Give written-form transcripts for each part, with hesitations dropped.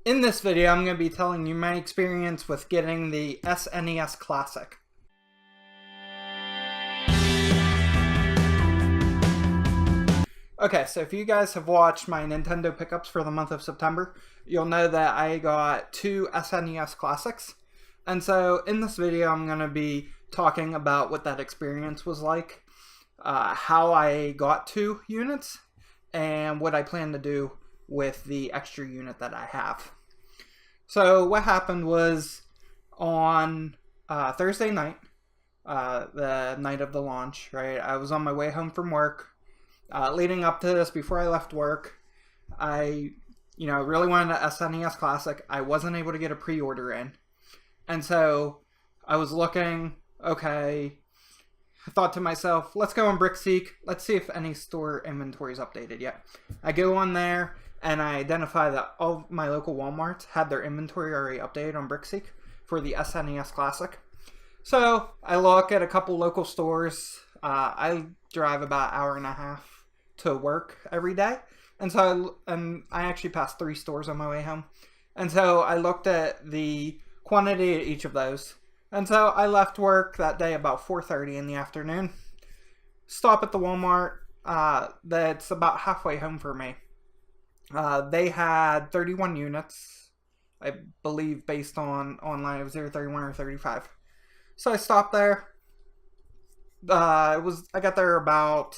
In this video, I'm going to be telling you my experience with getting the SNES Classic. Okay, so if you guys have watched my Nintendo pickups for the month of September, you'll know that I got two SNES Classics. And so in this video, I'm going to be talking about what that experience was like, how I got two units, and what I plan to do with the extra unit that I have. So what happened was on Thursday night, the night of the launch, right? I was on my way home from work. Leading up to this, before I left work, I really wanted an SNES Classic. I wasn't able to get a pre-order in. And so I was looking, okay, I thought to myself, let's go on BrickSeek. Let's see if any store inventory is updated yet. I go on there and I identify that all of my local Walmarts had their inventory already updated on BrickSeek for the SNES Classic. So I look at a couple local stores. I drive about an hour and a half to work every day. And so I actually passed 3 stores on my way home. And so I looked at the quantity at each of those. And so I left work that day about 4:30 in the afternoon. Stop at the Walmart that's about halfway home for me. They had 31 units, I believe, based on online. It was either 31 or 35. So I stopped there. I got there about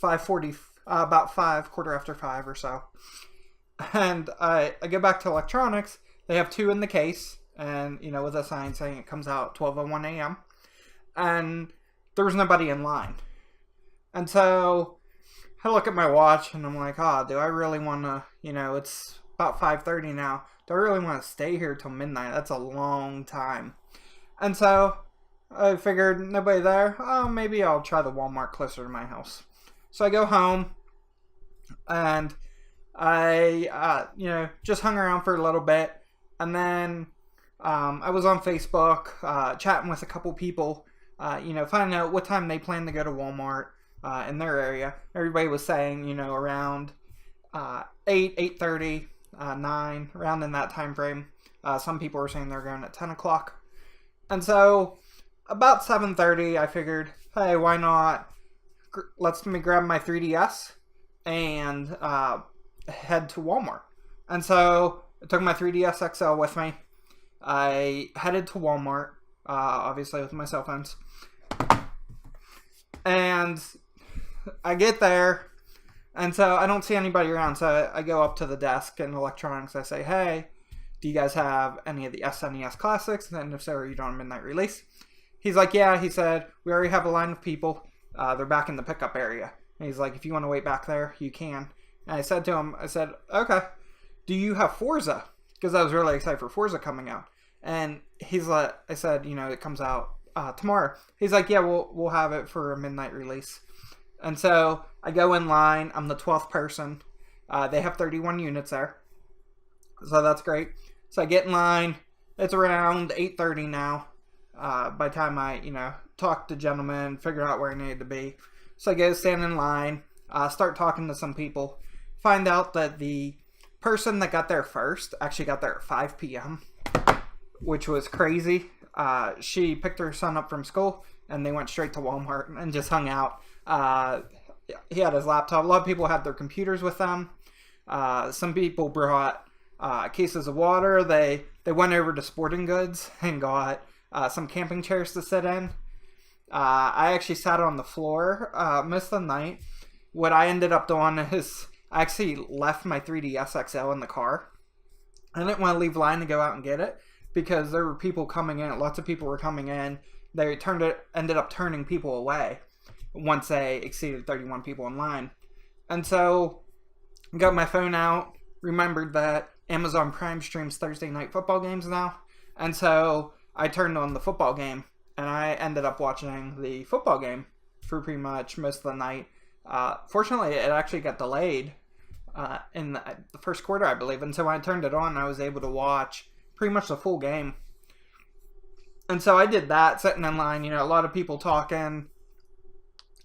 5:40, about 5:15 or so. And I get back to electronics. They have 2 in the case, and with a sign saying it comes out 12:01 a.m. And there was nobody in line. And so I look at my watch and I'm like, do I really want to, it's about 5:30 now. Do I really want to stay here till midnight? That's a long time. And so I figured nobody there. Oh, maybe I'll try the Walmart closer to my house. So I go home and I, just hung around for a little bit. And then I was on Facebook chatting with a couple people, finding out what time they plan to go to Walmart in their area. Everybody was saying, around 8:30, 9, around in that time frame. Some people were saying they're going at 10 o'clock. And so about 7:30, I figured, hey, why not? Let me grab my 3DS and head to Walmart. And so I took my 3DS XL with me. I headed to Walmart, obviously with my cell phones. And I get there, and so I don't see anybody around. So I go up to the desk in electronics. I say, hey, do you guys have any of the SNES Classics? And if so, are you doing a midnight release? He's like, yeah. He said, we already have a line of people. They're back in the pickup area. And he's like, if you want to wait back there, you can. And I said to him, okay, do you have Forza? Because I was really excited for Forza coming out. And he's like, I said, it comes out tomorrow. He's like, yeah, we'll have it for a midnight release. And so I go in line. I'm the 12th person. They have 31 units there. So that's great. So I get in line. It's around 8:30 now. By the time I, talk to gentlemen, figure out where I need to be. So I go stand in line, start talking to some people. Find out that the person that got there first actually got there at 5 p.m., which was crazy. She picked her son up from school, and they went straight to Walmart and just hung out. He had his laptop. A lot of people had their computers with them. Some people brought cases of water. They went over to Sporting Goods and got some camping chairs to sit in. I actually sat on the floor most of the night. What I ended up doing is I actually left my 3DS XL in the car. I didn't want to leave line to go out and get it because there were people coming in. Lots of people were coming in. They ended up turning people away once they exceeded 31 people in line. And so I got my phone out, remembered that Amazon Prime streams Thursday night football games now. And so I turned on the football game, and I ended up watching the football game for pretty much most of the night. Fortunately, it actually got delayed in the first quarter, I believe. And so when I turned it on, I was able to watch pretty much the full game. And so I did that, sitting in line, a lot of people talking.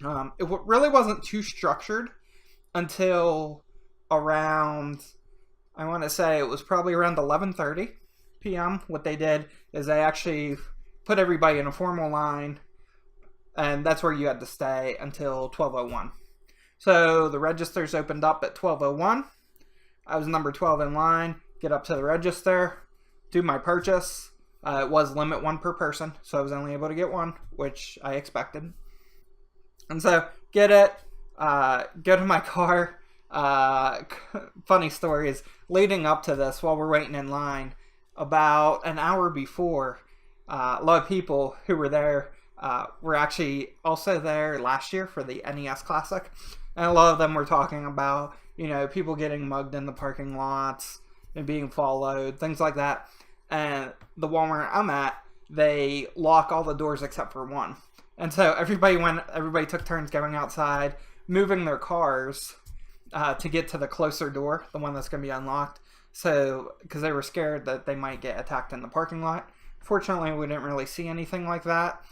It really wasn't too structured until around I want to say it was probably around 11:30 p.m. What they did is they actually put everybody in a formal line, and that's where you had to stay until 12:01. So the registers opened up at 12:01. I was number 12 in line, get up to the register, do my purchase. It was limit one per person, so I was only able to get one, which I expected. And so, get it, go to my car. Funny story is, leading up to this, while we're waiting in line, about an hour before, a lot of people who were there were actually also there last year for the NES Classic. And a lot of them were talking about, people getting mugged in the parking lots and being followed, things like that. And the Walmart I'm at, they lock all the doors except for one. And so everybody took turns going outside, moving their cars to get to the closer door, the one that's going to be unlocked. So, because they were scared that they might get attacked in the parking lot. Fortunately, we didn't really see anything like that.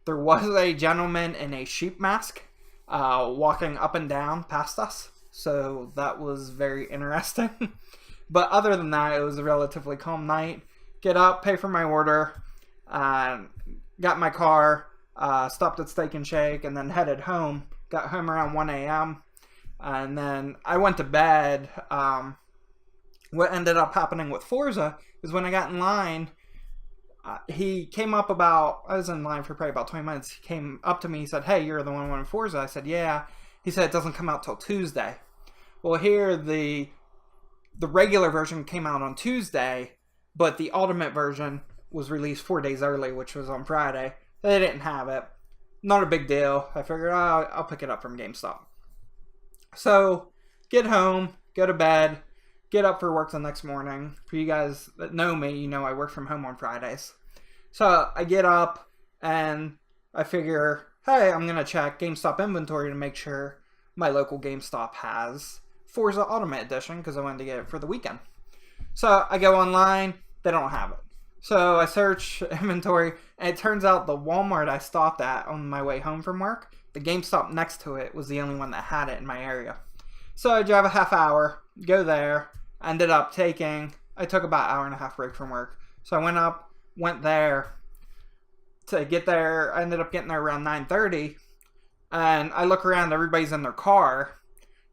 There was a gentleman in a sheep mask walking up and down past us. So that was very interesting. But other than that, it was a relatively calm night. Get up, pay for my order, got my car, stopped at Steak and Shake, and then headed home. Got home around 1 a.m. And then I went to bed. What ended up happening with Forza is when I got in line, he came up I was in line for probably about 20 minutes. He came up to me, he said, "Hey, you're the one who wanted Forza." I said, "Yeah." He said, "It doesn't come out till Tuesday." Well, here, the regular version came out on Tuesday, but the Ultimate version was released 4 days early, which was on Friday. They didn't have it. Not a big deal. I figured, I'll pick it up from GameStop. So, get home, go to bed, get up for work the next morning. For you guys that know me, I work from home on Fridays. So, I get up, and I figure, hey, I'm going to check GameStop inventory to make sure my local GameStop has Forza Ultimate Edition, because I wanted to get it for the weekend. So, I go online, they don't have it. So, I search inventory, and it turns out the Walmart I stopped at on my way home from work, the GameStop next to it was the only one that had it in my area. So, I drive a half hour, go there, I took about an hour and a half break from work. So, I went there. To get there, I ended up getting there around 9:30, and I look around, everybody's in their car.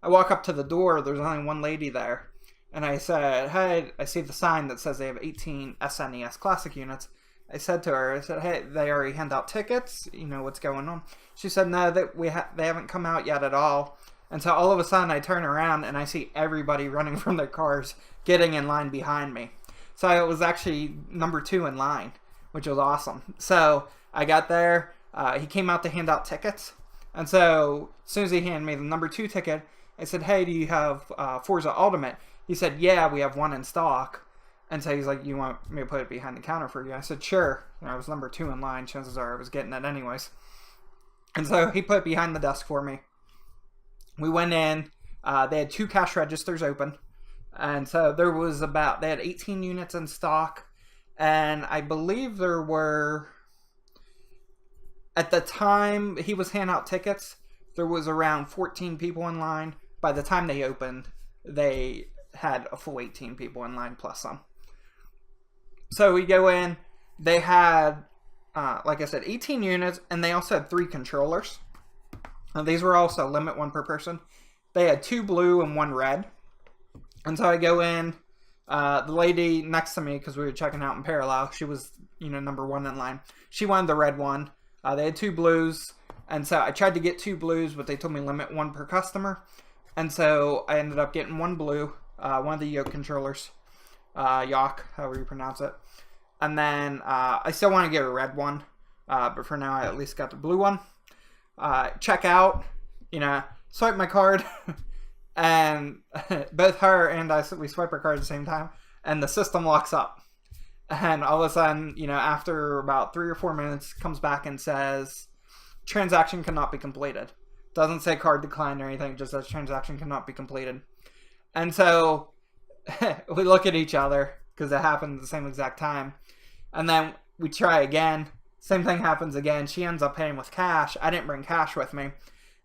I walk up to the door, there's only one lady there, and I said, "Hey," I see the sign that says they have 18 SNES Classic units. I said to her, "Hey, they already hand out tickets, what's going on?" She said, "No, they haven't come out yet at all." And so all of a sudden I turn around and I see everybody running from their cars, getting in line behind me. So I was actually number 2 in line, which was awesome. So I got there, he came out to hand out tickets. And so as soon as he handed me the number 2 ticket, I said, "Hey, do you have Forza Ultimate?" He said, "Yeah, we have one in stock." And so he's like, "You want me to put it behind the counter for you?" I said, "Sure." I was number 2 in line. Chances are I was getting it anyways. And so he put it behind the desk for me. We went in. They had 2 cash registers open. And so they had 18 units in stock. And I believe there were, at the time he was handing out tickets, there was around 14 people in line. By the time they opened, they had a full 18 people in line plus some. So we go in. They had, like I said, 18 units, and they also had 3 controllers. And these were also limit one per person. They had 2 blue and 1 red. And so I go in. The lady next to me, because we were checking out in parallel, she was, number 1 in line. She wanted the red one. They had 2 blues. And so I tried to get 2 blues, but they told me limit 1 per customer. And so I ended up getting 1 blue, one of the yoke controllers, Yoke, however you pronounce it. And then I still want to get a red one, but for now I at least got the blue one. Check out, swipe my card, and both her and I, we swipe our card at the same time, and the system locks up. And all of a sudden, after about 3 or 4 minutes, comes back and says, "Transaction cannot be completed." Doesn't say card declined or anything, just says transaction cannot be completed. And so we look at each other, because it happened at the same exact time. And then we try again. Same thing happens again. She ends up paying with cash. I didn't bring cash with me.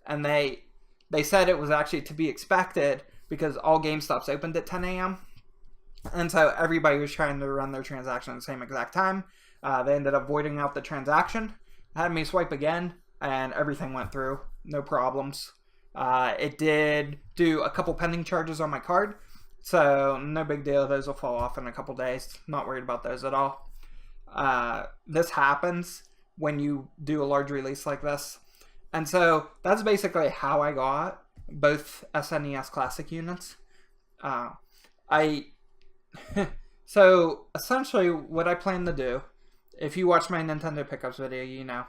And they said it was actually to be expected, because all GameStops opened at 10 a.m. And so everybody was trying to run their transaction at the same exact time. They ended up voiding out the transaction, had me swipe again, and everything went through. No problems. It did do a couple pending charges on my card, so no big deal. Those will fall off in a couple days. Not worried about those at all. This happens when you do a large release like this. And so that's basically how I got both SNES Classic units. So essentially what I plan to do, if you watch my Nintendo pickups video, you know,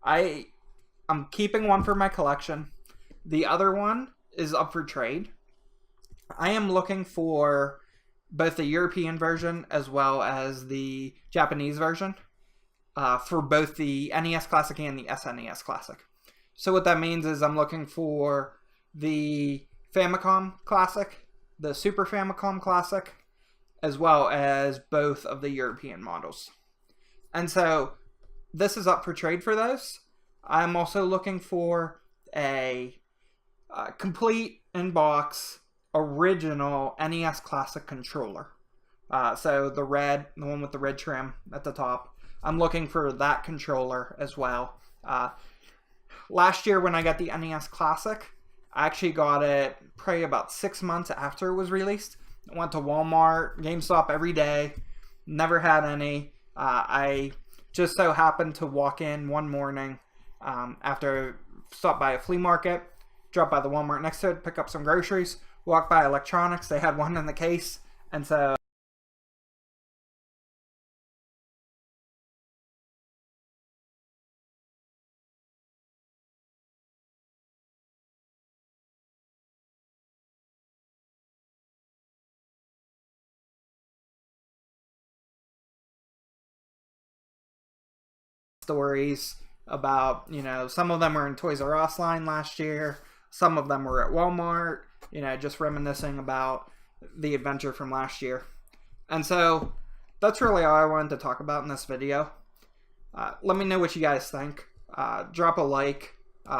I'm keeping one for my collection. The other one is up for trade. I am looking for both the European version as well as the Japanese version for both the NES Classic and the SNES Classic. So what that means is I'm looking for the Famicom Classic, the Super Famicom Classic, as well as both of the European models. And so this is up for trade for those. I'm also looking for a complete in-box original NES Classic controller. So the one with the red trim at the top. I'm looking for that controller as well. Last year when I got the NES Classic, I actually got it probably about 6 months after it was released. I went to Walmart, GameStop every day, never had any. I just so happened to walk in one morning after I stopped by a flea market, dropped by the Walmart next to it, pick up some groceries, walked by electronics, they had one in the case, and so stories about, you know, some of them were in Toys R Us line last year, some of them were at Walmart, you know, just reminiscing about the adventure from last year. And so that's really all I wanted to talk about in this video. Let me know what you guys think. Drop a like,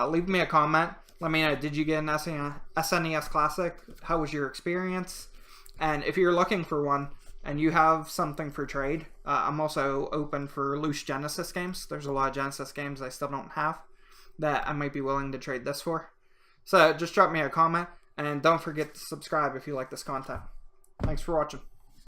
leave me a comment. Let me know, did you get an SNES Classic? How was your experience? And if you're looking for one and you have something for trade, I'm also open for loose Genesis games. There's a lot of Genesis games I still don't have that I might be willing to trade this for. So just drop me a comment, and don't forget to subscribe if you like this content. Thanks for watching.